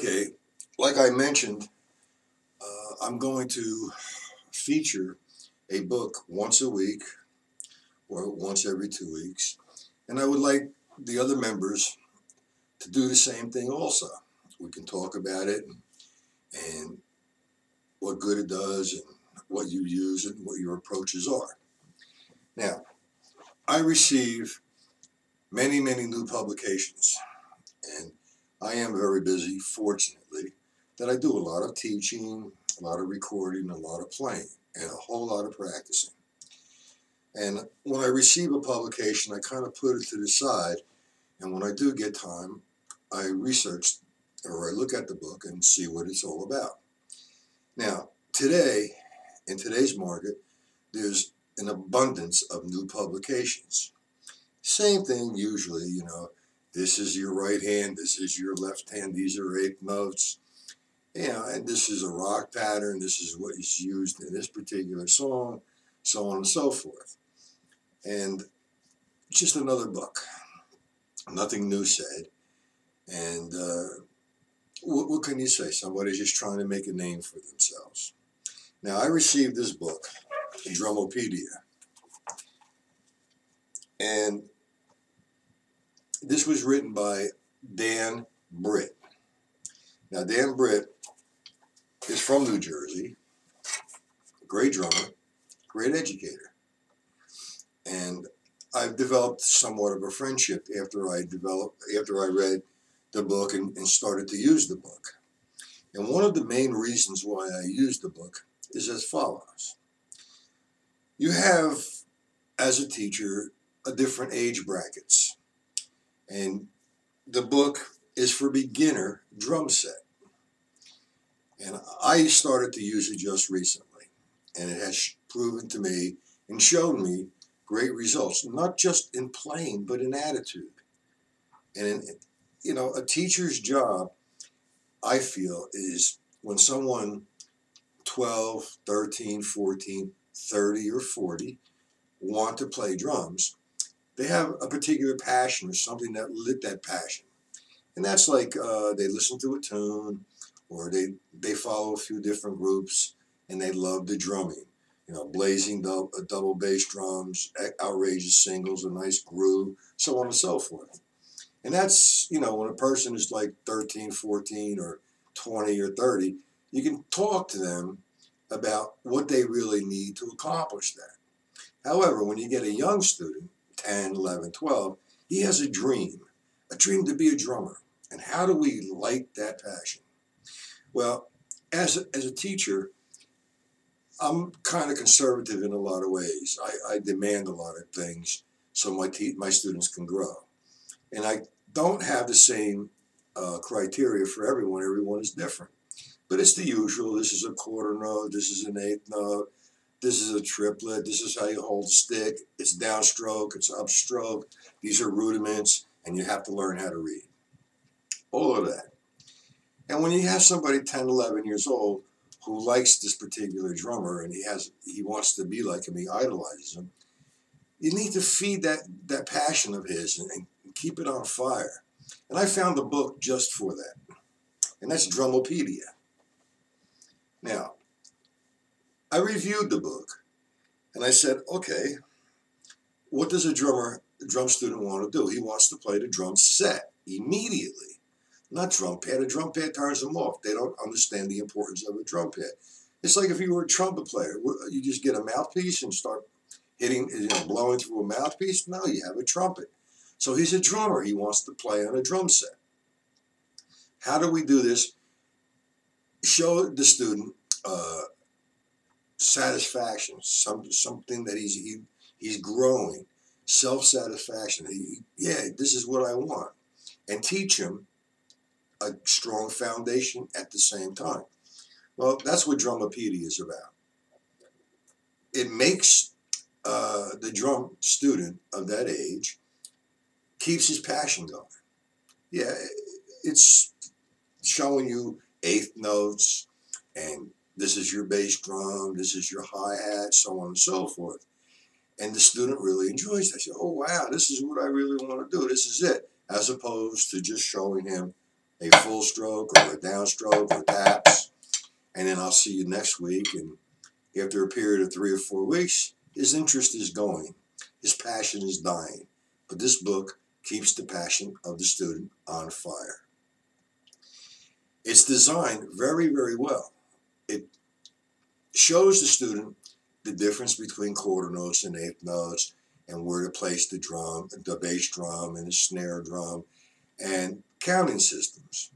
Okay, like I mentioned, I'm going to feature a book once a week or once every 2 weeks, and I would like the other members to do the same thing also. We can talk about it and what good it does and what you use and what your approaches are. Now, I receive many new publications, and I am very busy, fortunately, that I do a lot of teaching, a lot of recording, a lot of playing, and a whole lot of practicing. And when I receive a publication, I kind of put it to the side, and when I do get time, I research or I look at the book and see what it's all about. Now, today, in today's market, there's an abundance of new publications. Same thing usually, this is your right hand, this is your left hand, these are eighth notes, and this is a rock pattern, this is what is used in this particular song, so on and so forth. And just another book, nothing new said. And what can you say? Somebody's just trying to make a name for themselves. Now, I received this book, Drumopedia, and this was written by Dan Britt. Now, Dan Britt is from New Jersey, great drummer, great educator. And I've developed somewhat of a friendship after I read the book and started to use the book. And one of the main reasons why I use the book is as follows. You have, as a teacher, a different age brackets. And the book is for beginner drum set. And I started to use it just recently. And it has proven to me and shown me great results, not just in playing, but in attitude. And a teacher's job, I feel, is when someone 12, 13, 14, 30, or 40 want to play drums, they have a particular passion or something that lit that passion. And that's like they listen to a tune, or they follow a few different groups, and they love the drumming. Blazing double bass drums, outrageous singles, a nice groove, so on and so forth. And that's, when a person is like 13, 14, or 20 or 30, you can talk to them about what they really need to accomplish that. However, when you get a young student, 10, 11, 12, he has a dream to be a drummer. And how do we light that passion? Well, as a teacher, I'm kind of conservative in a lot of ways. I demand a lot of things so my students can grow. And I don't have the same criteria for everyone. Everyone is different. But it's the usual. This is a quarter note. This is an eighth note. This is a triplet. This is how you hold a stick. It's downstroke. It's upstroke. These are rudiments, and you have to learn how to read. All of that. And when you have somebody 10, 11 years old who likes this particular drummer and he wants to be like him, he idolizes him, you need to feed that passion of his and keep it on fire. And I found a book just for that, and that's Drumopedia. Now, I reviewed the book, and I said, okay, what does a drum student want to do? He wants to play the drum set immediately. Not drum pad. A drum pad turns them off. They don't understand the importance of a drum pad. It's like if you were a trumpet player. You just get a mouthpiece and start hitting, blowing through a mouthpiece. No, you have a trumpet. So he's a drummer. He wants to play on a drum set. How do we do this? Show the student satisfaction, something that he's growing, self-satisfaction. This is what I want. And teach him a strong foundation at the same time. Well, that's what Drumopedia is about. It makes the drum student of that age, keeps his passion going. Yeah, it's showing you eighth notes, and this is your bass drum, this is your hi-hat, so on and so forth. And the student really enjoys that. They say, oh, wow, this is what I really want to do. This is it. As opposed to just showing him a full stroke or a downstroke or taps, and then I'll see you next week. And after a period of 3 or 4 weeks, his interest is going, his passion is dying. But this book keeps the passion of the student on fire. It's designed very, very well. It shows the student the difference between quarter notes and eighth notes, and where to place the drum, the bass drum and the snare drum, and counting systems.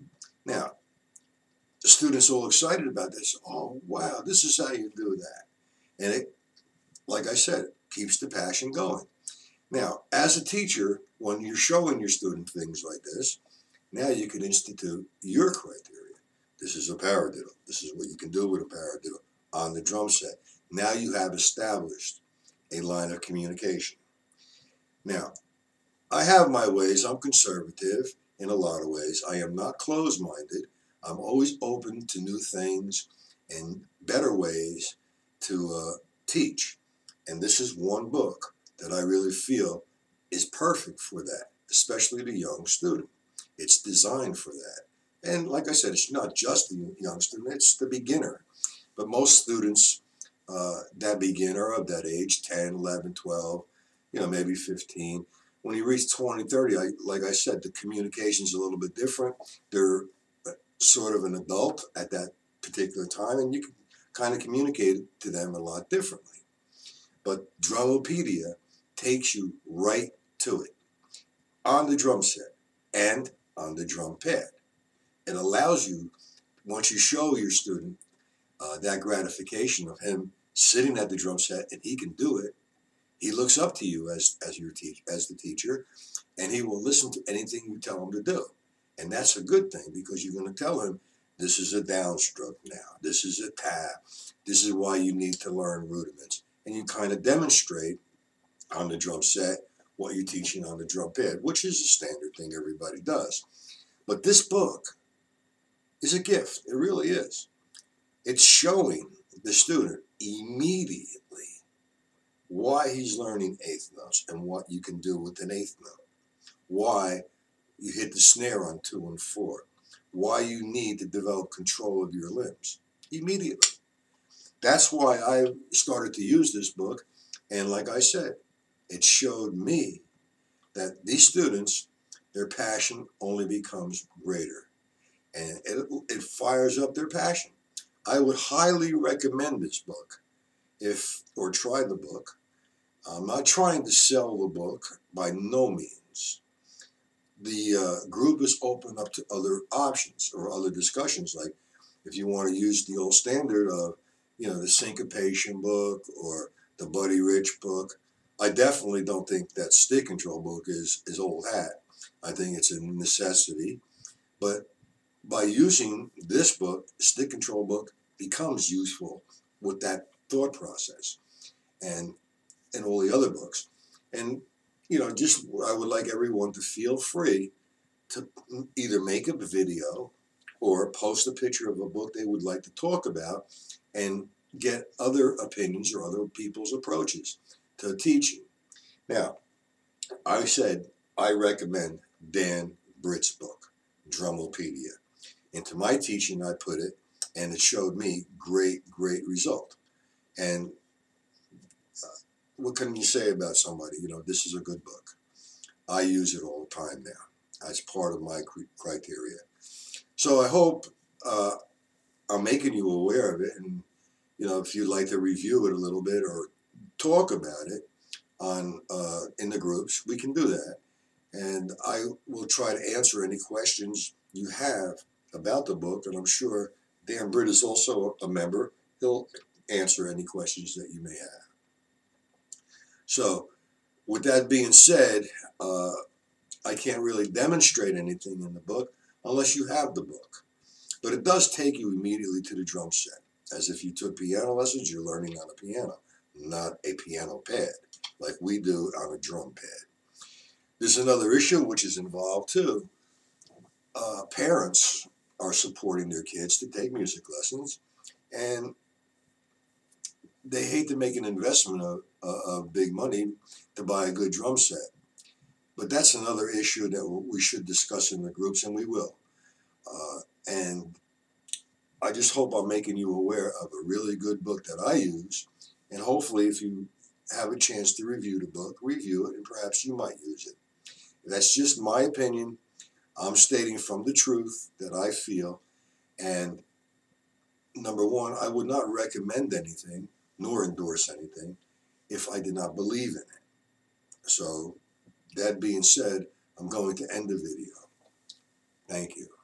Now, the students are all excited about this. Oh, wow, this is how you do that. And it, like I said, keeps the passion going. Now, as a teacher, when you're showing your student things like this, now you can institute your criteria. This is a paradiddle. This is what you can do with a paradiddle on the drum set. Now you have established a line of communication. Now, I have my ways. I'm conservative in a lot of ways. I am not closed-minded. I'm always open to new things and better ways to teach. And this is one book that I really feel is perfect for that, especially the young student. It's designed for that. And like I said, it's not just the young student, it's the beginner. But most students that begin are of that age, 10, 11, 12, maybe 15. When you reach 20, 30, like I said, the communication's a little bit different. They're sort of an adult at that particular time, and you can kind of communicate to them a lot differently. But Drumopedia takes you right to it on the drum set and on the drum pad. It allows you, once you show your student that gratification of him sitting at the drum set and he can do it, he looks up to you as the teacher, and he will listen to anything you tell him to do. And that's a good thing, because you're going to tell him, this is a downstroke now, this is a tap, this is why you need to learn rudiments. And you kind of demonstrate on the drum set what you're teaching on the drum pad, which is a standard thing everybody does. But this book is a gift. It really is. It's showing the student immediately why he's learning eighth notes and what you can do with an eighth note, why you hit the snare on 2 and 4, why you need to develop control of your limbs immediately. That's why I started to use this book, and like I said, it showed me that these students, their passion only becomes greater, and it fires up their passion. I would highly recommend this book, or try the book. I'm not trying to sell the book, by no means. The group is open up to other options or other discussions, like if you want to use the old standard of, the syncopation book or the Buddy Rich book. I definitely don't think that stick control book is old hat. I think it's a necessity. But by using this book, stick control book becomes useful with that thought process and all the other books. And, I would like everyone to feel free to either make a video or post a picture of a book they would like to talk about and get other opinions or other people's approaches to teaching. Now, I said I recommend Dan Britt's book, Drumopedia. Into my teaching, I put it, and it showed me great result. And what can you say about somebody? This is a good book. I use it all the time now as part of my criteria. So I hope I'm making you aware of it, and if you'd like to review it a little bit or talk about it on in the groups, we can do that. And I will try to answer any questions you have about the book, and I'm sure Dan Britt is also a member. He'll answer any questions that you may have. So, with that being said, I can't really demonstrate anything in the book unless you have the book. But it does take you immediately to the drum set. As if you took piano lessons, you're learning on a piano, not a piano pad, like we do on a drum pad. There's another issue which is involved too. Parents are supporting their kids to take music lessons, and they hate to make an investment of big money to buy a good drum set. But that's another issue that we should discuss in the groups, and we will. And I just hope I'm making you aware of a really good book that I use. And hopefully, if you have a chance to review the book, review it, and perhaps you might use it. That's just my opinion. I'm stating from the truth that I feel. And number one, I would not recommend anything nor endorse anything if I did not believe in it. So, that being said, I'm going to end the video. Thank you.